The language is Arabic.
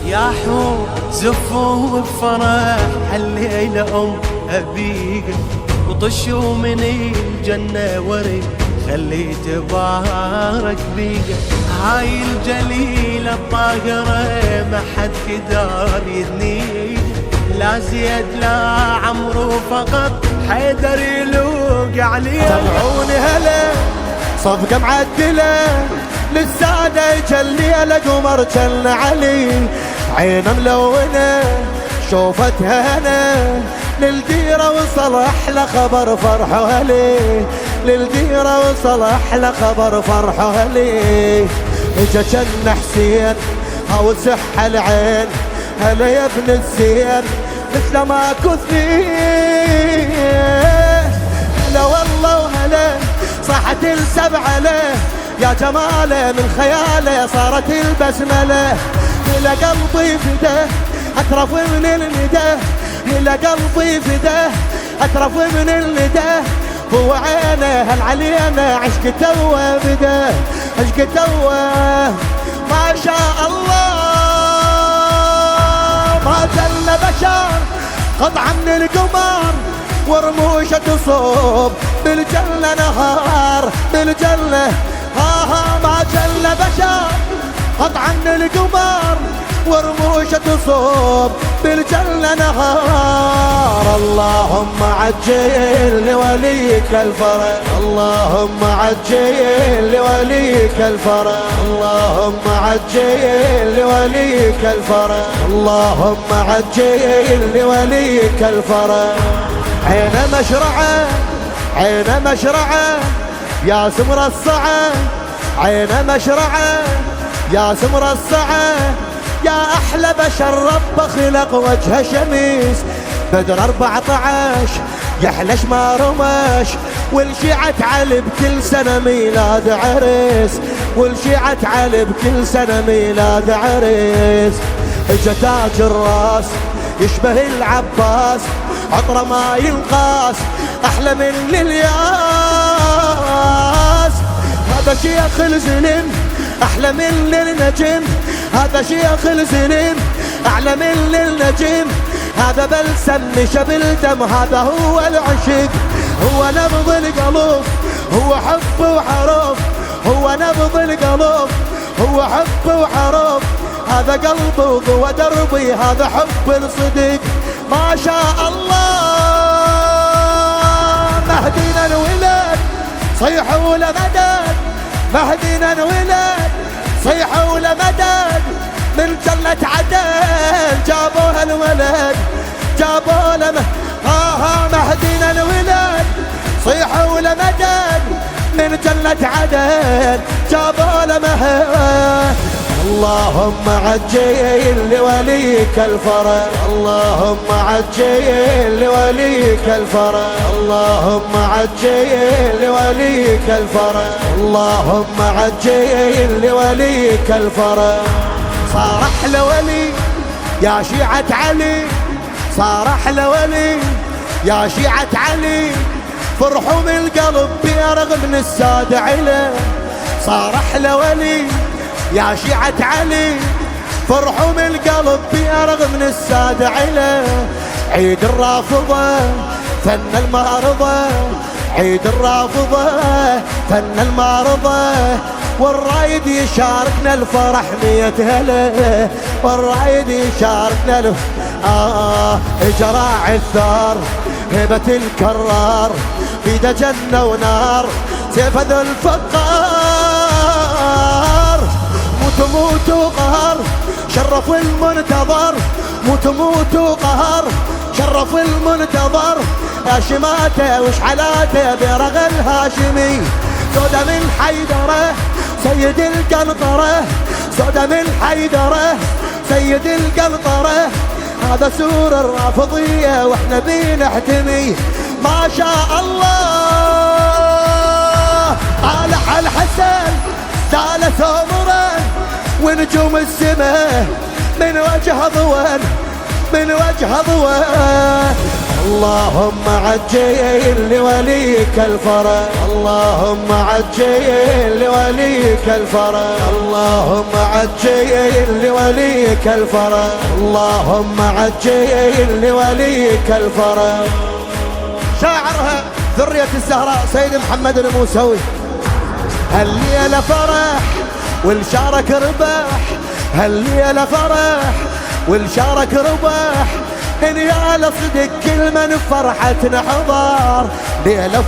يا حور زفوا بفرح هالليلة أبيك، وطشوا من الجنة ورد خلي تبارك بيك. هاي الجليلة الطاهرة ما حد قدر يثنيك، لا زيد لا عمرو فقط حيدر يلوق عليك. سمعوني هلا صفقة معدلة للسادة يجلي لقمر جل علي، عينه ملونة شوفتها هنا للديرة وصل أحلى خبر فرحه هلي، للديرة وصل أحلى خبر فرحه هلي. اجا جن حسين هاو سح العين هلا يا ابن الزين مثل ما كثني، هلا والله وهلا صاحت السبعة له يا جماله من خياله صارت البسمله. إلى قلبي فداه أترف من النداه، إلى قلبي فداه أترف من النداه. هو عينه هل علينا عشق توه بداه، عشق توه ما شاء الله. ما جل بشر قطعة من القمر ورموشة تصوب بالجنة نهار بالجنة. ما جل بشر قطعة من القمر ورموشة تصوب بالجنة نهار. اللهم عجل لوليك الفرج، اللهم عجل لوليك الفرج، اللهم عجل لوليك الفرج، اللهم عجل لوليك الفرج. عين مشرعه عين مشرعه يا سمر الصعا، عين مشرعه يا سمر الصعا. يا أحلى بشر رب خلق وجه شميس بدر 14 يحلش ما رمش، والشيعة علي بكل سنة ميلاد عريس، والشيعة علي بكل سنة ميلاد عريس. اجا تاج الراس يشبه العباس عطره ما ينقاس أحلى من الياس. هذا شيخ الزلم أحلى من النجم، هذا شيخ الزلم أعلى من النجم. هذا بلسم نشب الدم هذا هو العشق، هو نبض القلوب هو حب وحروف، هو نبض القلوب هو حب وحروف. هذا قلبي وضوى دربي هذا حب الصدق ما شاء الله. مهدينا الولاد صيحوا لمدد، مهدينا الولاد صيحوا لمدد من جنة عدن جابوها الولد جابوا لمه. مهدينا الولاد صيحوا لمدد من جنة عدن جابوا لمه. اللهم عجل لوليك الفرج، اللهم عجل لوليك الفرج، اللهم عجل لوليك الفرج، اللهم عجل لوليك الفرج. صار احلى ولي يا شيعة علي، صار احلى ولي يا شيعة علي. فرحوا من القلب بيرغم من السادة علي، صار احلى ولي يا شيعة علي. فرحوا من القلب بيرغم من السادة علي. عيد الرافضة فن المعرضة، عيد الرافضة فن المعرضة. والرايد يشاركنا الفرح 100 هلا، والرايد يشاركنا جراع الثار هبة الكرار بيده جنة ونار سيف ذو الفقار. موتوا قهر شرفوا المنتظر، موتوا قهر شرفوا المنتظر. هاشماته وشحلاته برغ الهاشمي، سودة من حيدره سيد القنطرة، سودة من حيدره سيد القنطرة. هذا سور الرافضية واحنا بنحتمي ما شاء الله. طالع الحسن سال ثمرا ونجوم السماء من وجه ضوان من وجه ضوان. اللهم عجل لوليك الفرج، اللهم عجل لوليك الفرج، اللهم عجل لوليك الفرج، اللهم عجل لوليك الفرج. شاعرها ذرية الزهراء سيد محمد الموسوي. هالليلة فرح والشارك رباح، هالليلة فرح والشارك رباح، إن يا لصدق كل من فرحتنا حضار ليلة